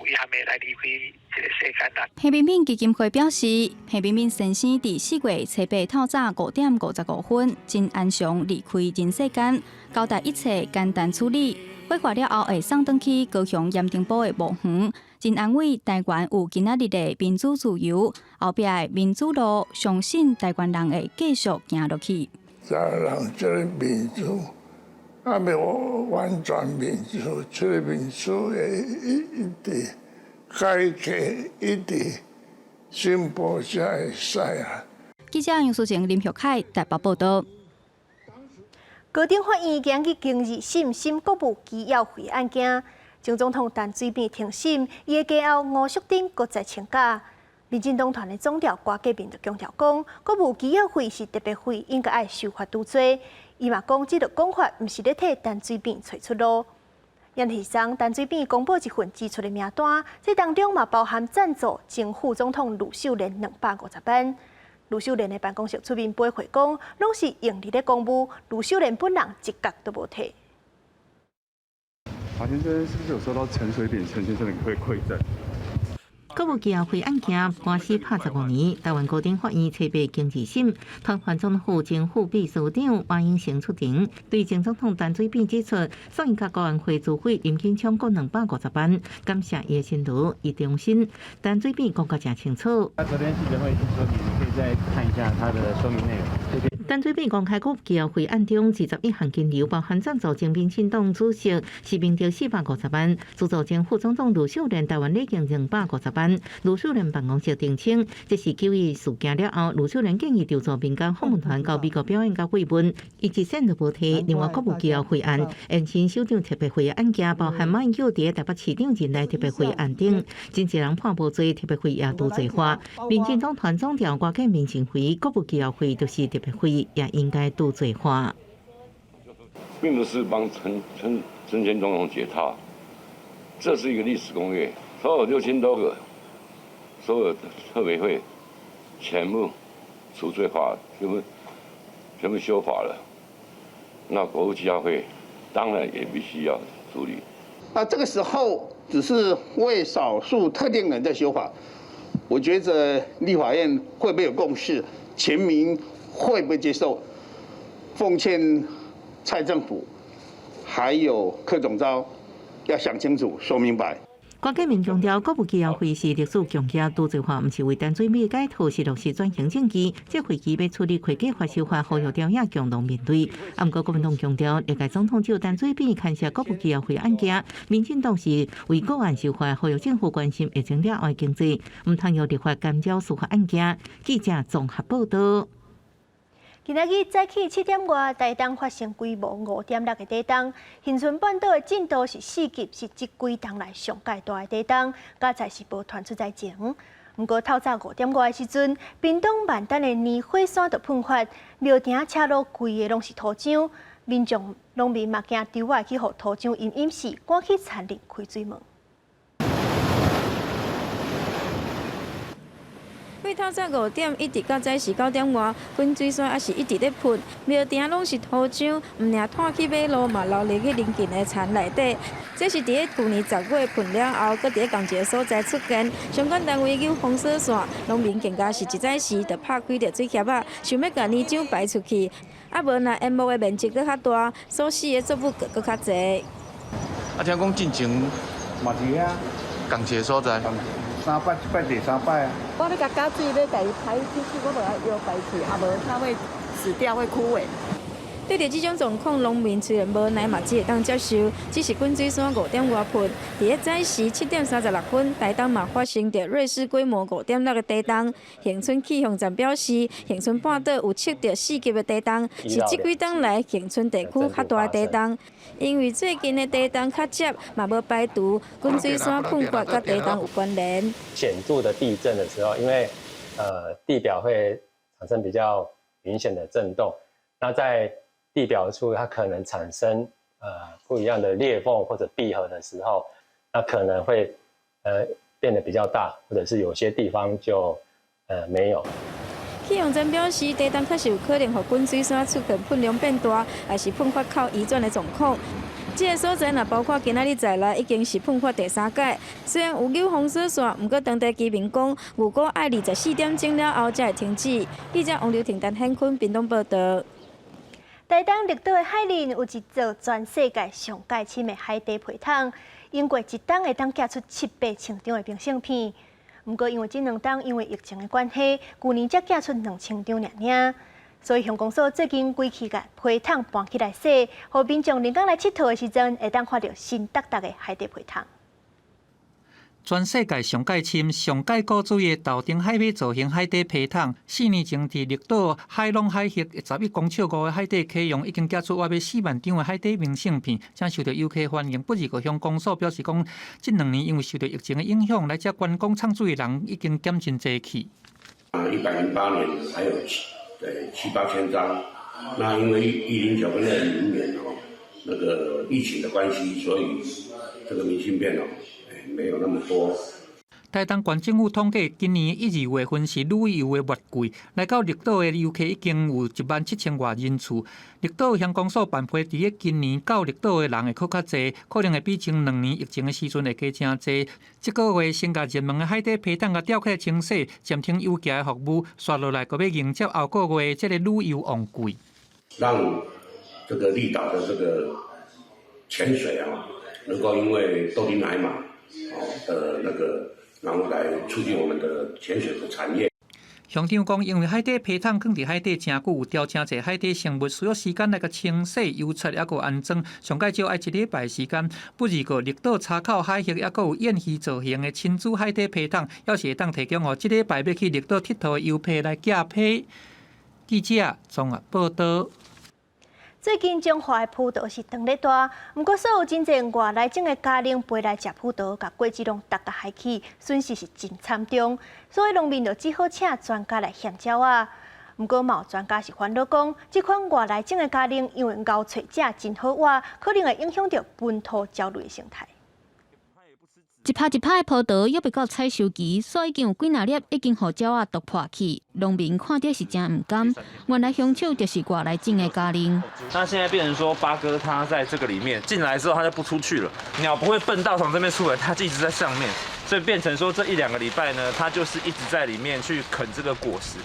遗憾的来离开这个世间啦。彭明敏基金会表示，彭明敏先生伫4月7日透早5点55分，真安详离开人世间，交代一切简单处理。火化了后会送转去高雄盐埕埔的墓园，真安慰台湾有今仔日的民主自由，后壁的民主路，相信台湾人会继续行落去。台湾人这个民主，还没完全民主，这个民主会一直改革，一直进步才会使啊。记者杨淑晴、林玉凯台北报道。高等法院今日经日审国务机要会案件，前总统陈水扁庭审，伊的家后吴淑珍搁再请假。民进党团的总调郭家明就强调讲，国务机要会是特别会，应该爱守法度罪。伊嘛讲，这个讲法毋是咧替陈水扁找出路。因提上陈水扁公布一份支出的名单，这当中嘛包含赞助前副总统吕秀莲250万。吕秀莲的办公室出面回馈讲，拢是用伫咧公务，吕秀莲本人一角都无摕。法庭这边是不是有收到陈水扁陈先生的馈赠？国务机要会案件官司拍15年，台湾高等法院7月经日审，台湾总统府前副秘书长马英成出庭，对前总统陈水扁指出，上一届国安会主委林金昌共250万，感谢伊的辛劳，伊重申。陈水扁讲得真清楚。他昨天记者会已经说明，你可以再看一下他的说明内容。陈水扁公开国务机要会案中21项金流，包含赞助前民进党主席习近平450万，资助前副总统吕秀莲台湾礼金250万。吕秀莲办公室澄清，这是9.1事件了后，吕秀莲建议调助民间访问团到美国表演甲慰问，伊一线都无提。另外，国务机要会案，延伸首长特别会案件，包含马英九伫台北市长任内特别会案等，真侪人判无罪，特别会也都罪化。民进党团总调郭家明认为，国务机要会就是特别会，也应该都罪化。并不是帮陈前总统解套，这是一个历史公约，所有6000多个。所有的特别会全部除罪化，全部修法了。那国务机要会当然也必须要处理。这个时候只是为少数特定人在修法，我觉得立法院会不会有共识？全民会不会接受？奉劝蔡政府还有柯总召要想清楚、说明白。国家民强调，国务机要会是历史强者多元化，毋是为单纯美改图是落实转型正义。这会期要处理会计法修法，呼吁调也共同面对。不过，国民党强调，历届总统只有单纯美牵涉国务机要会案件，民进党是为个案修法，呼吁政府关心疫情了后经济，毋通由立法干扰司法案件。记者综合报道。今仔日早起7点外，台东发生规模5.6个地震。恒春半岛的震度是4级，是这几冬来上界大的地震，刚才是无传出灾情。不过透早5点外的时阵，屏东万丹的泥火山就喷发，庙埕车路规个拢是土浆，农民嘛惊丢外去，互土浆淹死，赶去田里开水门。为透早5点一直到早时9点外，滚水山也是一直咧喷，庙埕拢是土浆，毋仅摊去马路嘛，流入去邻近的田内底。这是伫咧去年10月喷了后，搁伫咧同一个所在出现。相关单位有封锁线，农民更加是一早时就拍开着水堑仔，想要甲泥浆排出去。啊无若淹没的面积搁较大，所死的作物搁较侪。啊，听讲进前嘛是遐同一个所在。3摆，这摆第3摆啊！我咧甲加水要甲伊排出去，我无要排去，啊无它会死掉，会枯萎。对着这种状况，农民虽然无奈嘛，只会当接受。只是滚水山5点外喷，伫咧早时7点36分，台东嘛发生着瑞士规模5.6个地震。恒春气象站表示，恒春半岛有测到4级的地震，是这几冬来恒春地区较大的地震。因为最近的地震较接，嘛无排除滚水山喷发甲地震有关联。显著的地震的时候，因为地表会产生比较明显的震动，那在地表处它可能产生不一样的裂缝或者闭合的时候，那可能会变得比较大，或者是有些地方就没有。气象站表示，地震确实有可能互滚水山出现喷量变大，还是喷发靠移转的状况。这个所在若包括今仔日在内已经是喷发第3届，虽然有救封锁线，不过当地居民讲，如果爱24点钟了后才会停止。记者王刘婷、陈显坤屏东报道。台东绿岛的海面有一座全世界上界深的海底培塘，用过一冬会当寄出700千张的明信片。不过因为这2冬因为疫情的关系，去年才寄出2000张尔，所以乡公所最近规期甲培塘搬起来洗，互民众临港来佚佗的时阵，会当看到新达达的海底培塘。全世界上界深、上界古水的豆丁海尾造型海底皮塘，4年前伫绿岛海浪海峡11公尺5的海底溪用，已经寄出约4万张的海底明信片，正受到游客欢迎。不止个乡公所表示讲，这2年因为受到疫情的影响，来这观光唱水的人已经减真济去。108年还有7-8千张，那因为109跟20年那个疫情的关系，所以这个明信片没有那么多。台东县政府统计，今年1、2月份是旅游的月季，来到绿岛的游客已经有17000外人次。绿岛乡公所办批，伫咧今年到绿岛的人会搁较侪，可能会比前2年疫情的时阵会加真侪。这个月新甲热门的海底皮塘甲吊客清洗、暂停邮寄的服务，刷落来，搁要迎接后个月这个旅游旺季。让这个绿岛的这个潜水能够因为豆丁海马的那个，然后来促进我们的潜水的产业。乡长讲，因为海底皮塘放伫海底真久，有钓真侪海底生物，需要时间来个清洗、油漆，还有安装，上介少爱1礼拜时间。不如个绿岛叉口海峡，还有燕鱼造型的亲子海底皮塘，要是会当提供予1礼拜要去绿岛佚佗的游客来寄批。记者综合报道。最近彰化的葡萄是长咧大，不过所有真侪外来种的家庭飞来食葡萄，甲果子拢逐个害去，损失是真惨重。所以农民就只好请专家来险招啊。不过嘛有专家是烦恼讲，这款外来种的家庭因为熬找者真好活，可能会影响到本土焦虑的生态。一拍一拍的葡萄要未到采收期，所以已经有几若粒已经互鸟仔毒破去。农民看到是真唔甘，原来凶手就是外来种的家庭。那现在变成说，八哥他在这个里面进来之后，他就不出去了。鸟不会笨到从这边出来，它就一直在上面，所以变成说这1-2个礼拜呢，它就是一直在里面去啃这个果实。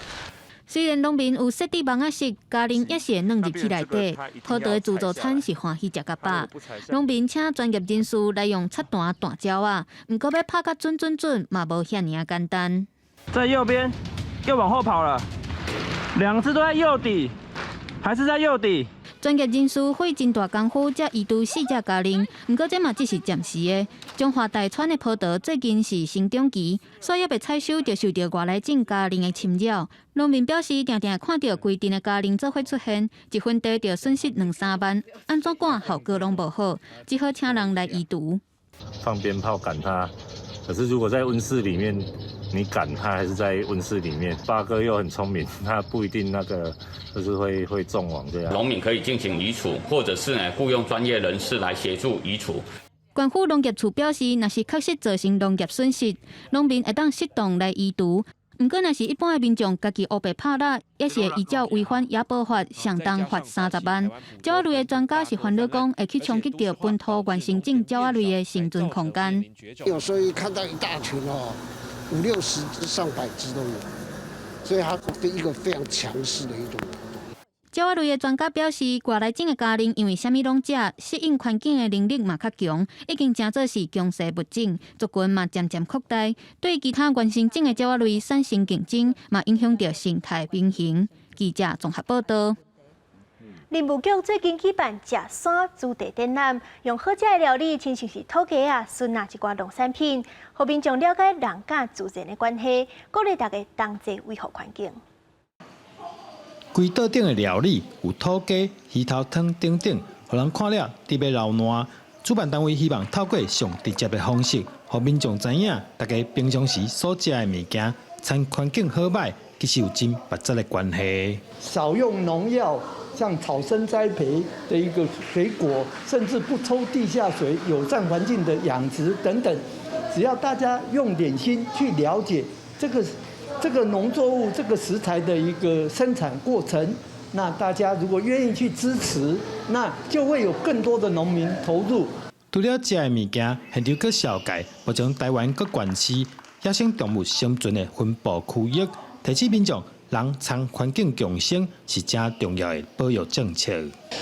虽然农民有设置网仔式，家人也是会弄入去内底，讨到的自助餐是欢喜食甲饱。农民请专业人士来用插弹弹胶啊，不过要拍甲准，嘛无遐尔简单。在右边，又往后跑了，两只都在右底，还是在右底。专业人士费真大功夫，才移除4只家人，不过这嘛只是暂时的。中华大川的葡萄最近是成长期，所以要被采收，就受到外来种家人的侵扰。农民表示，常常看到规定的家人做伙出现，一分地就损失2-3万，安怎管效果拢无好，只好请人来移除。放鞭炮赶它，可是如果在温室里面，你赶它还是在温室里面，八哥又很聪明，他不一定就是会中网这样。农民可以进行移除，或者是雇用专业人士来协助移除。县府农业处表示，若是确实造成农业损失，农民会当适当来移除。不过，若是一般的民众家己黑白拍蜡，也是会依照违反野保法，上当罚30万。鸟仔类的专家是烦恼讲，会去冲击到本土原生种鸟仔类的生存空间。有时候看到一大群50-60只、上百只都有，所以它是一个非常强势的一种。鸟仔类的专家表示，外来种的家人因为啥物拢食，适应环境的能力嘛较强，已经真做是强势物种，族群嘛渐渐扩大，对其他原生种的鸟仔类产生竞争，嘛影响到生态平衡。记者综合报道。林务局最近举办食山主题展览，用好食的料理，亲像是土鸡啊、笋啊一寡农产品，互民众了解人甲自然的关系，鼓励大家同齐维护环境。规桌顶的料理有土鸡、鱼头汤等等，互人看了特别热闹。主办单位希望透过上直接的方式，互民众知影大家平常时所食的物件，参环境好歹，其实有真密切的关系。少用农药，像草生栽培的一个水果，甚至不抽地下水、友善环境的养殖等等，只要大家用点心去了解这个农作物、这个食材的一个生产过程，那大家如果愿意去支持，那就会有更多的农民投入。除了食的物件，现场去小界，目前台湾各县市野生动物生存的分布区域，提醒民众人参环境共生是真重要的保育政策。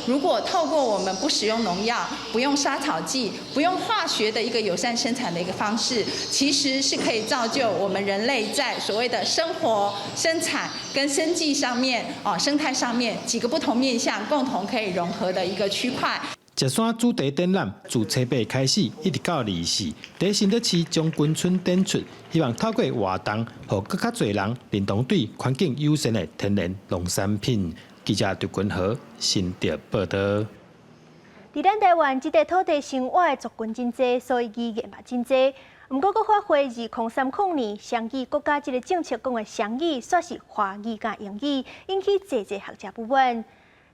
如果透过我们不使用农药、不用杀草剂、不用化学的一个友善生产的一个方式，其实是可以造就我们人类在所谓的生活、生产跟生计上面、生态上面几个不同面向共同可以融合的一个区块。石山主题展览自初8开始，一直到24，在新德市将军村展出，希望透过活动，让更加多人认同对环境友善的天然农产品。记者杜君豪新竹报道。伫咱台湾，这块土地生活的族群真多，所以语言嘛真多。不过，佫发挥2030年双语国家这个政策讲的双语，煞是华语加英语，引起济学者不满。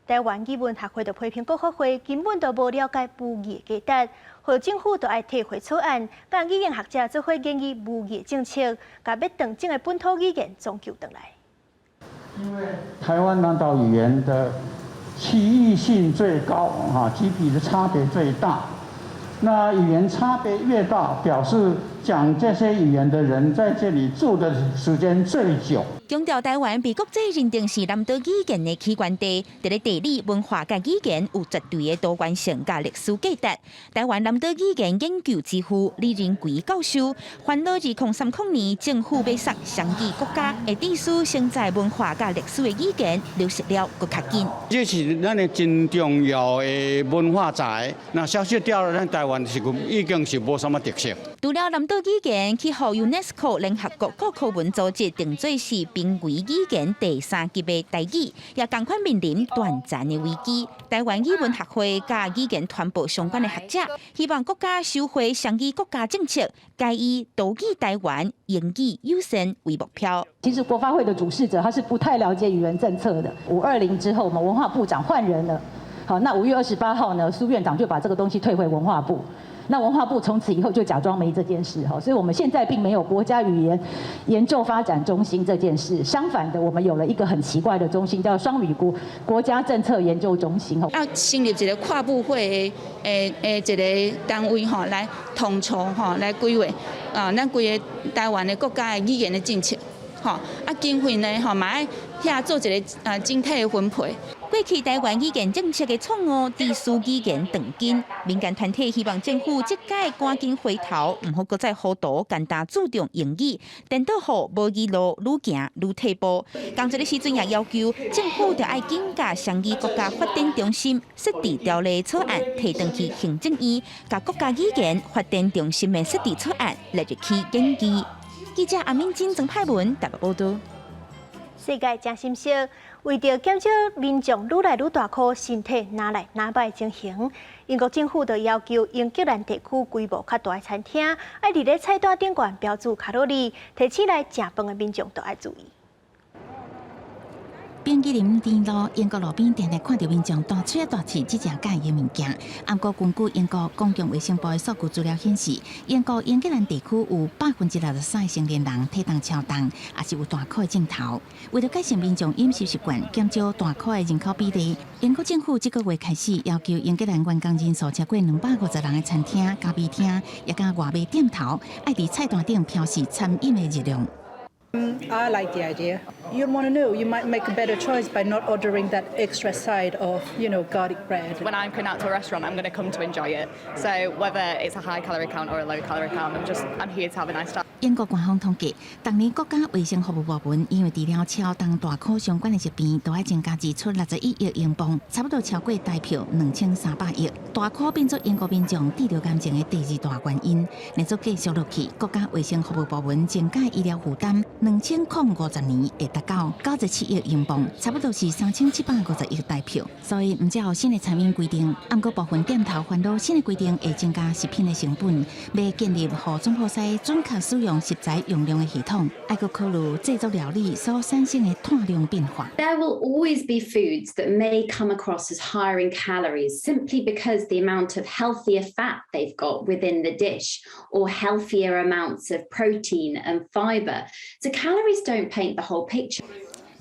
台湾语文学会就批评国发会根本就无了解母语的价值，和政府就爱提回草案，甲语言学者做伙建议母语政策，甲要断种的本土语言终究回来。因为台湾南岛语言的歧义性最高，几笔的差别最大。那语言差别越大，表示讲这些语言的人在这里住的时间最久。强调台湾被国际认定是南岛语言的起源地，在咧地理、文化甲语言有绝对的多元性甲历史价值。台湾南岛语言研究之父李仁奎教授，烦恼2030年政府要杀双语国家，会致使现在文化甲历史的语言流失了更较紧。这是咱的真重要的文化财，那消失掉了，咱台湾是已经是无什么特色。除了南岛语言，去互 UNESCO 联合国国科文组织定做是濒危语言第3级的台语，也同款面临短暂的危机。台湾语文学会甲语言传播相关的学者，希望国家收回双语国家政策，改以多语台湾、英语优先为目标。其实国发会的主事者他是不太了解语言政策的。520之后，我们文化部长换人了。好，那5月28号呢，苏院长就把这个东西退回文化部。那文化部从此以后就假装没这件事哈，所以我们现在并没有国家语言研究发展中心这件事，相反的，我们有了一个很奇怪的中心，叫双语国家政策研究中心。要成立一个跨部会的一个单位哈，来统筹哈，来规划咱规个台湾的国家的语言的政策。啊，经费呢，嘛遐做一个整体的分配。过去台湾语言政策的错误，低数语言断根，民间团体希望政府这届赶紧回头，唔好搁再糊涂，简单注重英语，颠倒好无语路愈行愈退步。刚这个时阵也要求政府就要紧甲双语国家发展中心设置条例草案，提登去行政院，甲国家语言发展中心的设置草案列入去研究。记者阿敏金曾派文台北报道。世界真心惜，为着减少民众愈来愈大颗身体拿来拿摆情形，英国政府就要求英格兰地区规模较大的餐厅，要伫咧菜单顶悬标注卡路里，提醒来食饭的民众都要注意。冰激凌店路，英国路边常常看到民众大吹大气即正介意物件。不过，根据英国公共卫生部的数据资料显示，英国英格兰地区有63%成年人体重超重，也是有大块的镜头。为了改善民众饮食习惯，减少大块的人口比例，英国政府这个月开始要求英格兰员工人数超过250人的餐厅、咖啡厅，也甲外卖店头，爱伫菜单顶标示餐饮的热量。I like the idea. You'd want to know. You might make a better choice by not ordering that extra side of, garlic bread. When I'm going out to a restaurant, I'm going to come to enjoy it. So whether it's a high calorie count or a low calorie count, I'm here to have a nice time. 英国官方统计，当年国家卫生服务部门因为治疗超重大颗相关的疾病，都要增加支出61亿英镑，差不多超过台票2300亿。大颗变作英国民众治疗癌症的第二大原因。连续继续落去，国家卫生服务部门增加医疗负担，2050年会达到97亿英镑，差不多是3750亿台票。所以，唔只有新的产品规定，不过部分店头烦恼新的规定会增加食品的成本，要建立和总铺师准确使用食材用量的系统，还要考虑制作料理所产生的碳量变化。There will always be foods that may come across as higher in calories simply because the amount of healthier fat they've got within the dish or healthier amounts of protein and fibre. So calories don't paint the whole picture.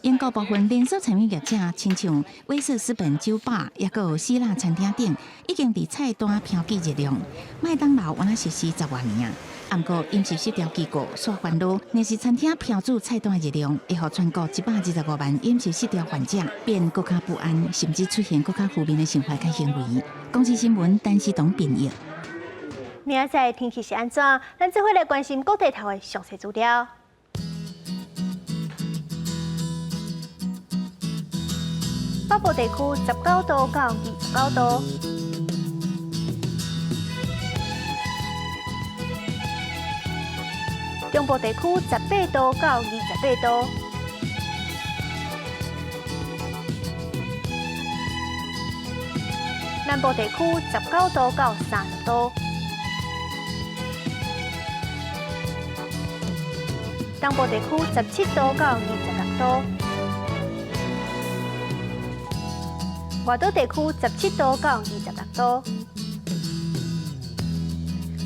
英国部分连锁餐饮业者，亲像威斯斯本酒吧，也有希腊餐厅等，已经伫菜单标记热量。麦当劳原来实施10多年啊，不过饮食失调机构所烦恼，若是餐厅标注菜单热量，会予全国125万饮食失调患者变更加不安，甚至出现更加负面的想法甲行为。公司新闻陈思彤编译。明仔载天气是安怎？咱这回来关心各地头的详细资料。北部地区19度到29度，中部地区18度到28度，南部地区19度到30度，东部地区17度到26度。外岛地区17度到26度。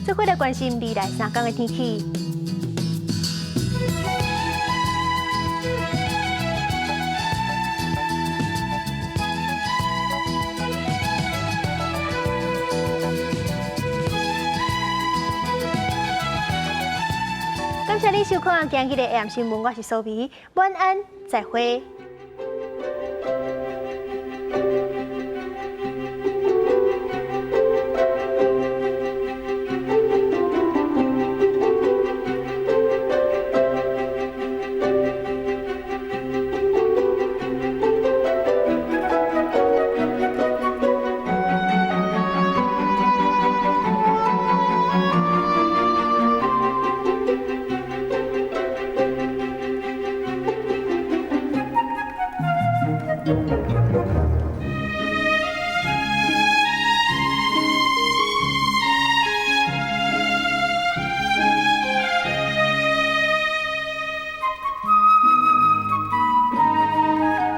这回来关心未来3天的天气。感谢你收看今日的 AM 新闻，我是苏眉，晚安，再会。Thank you.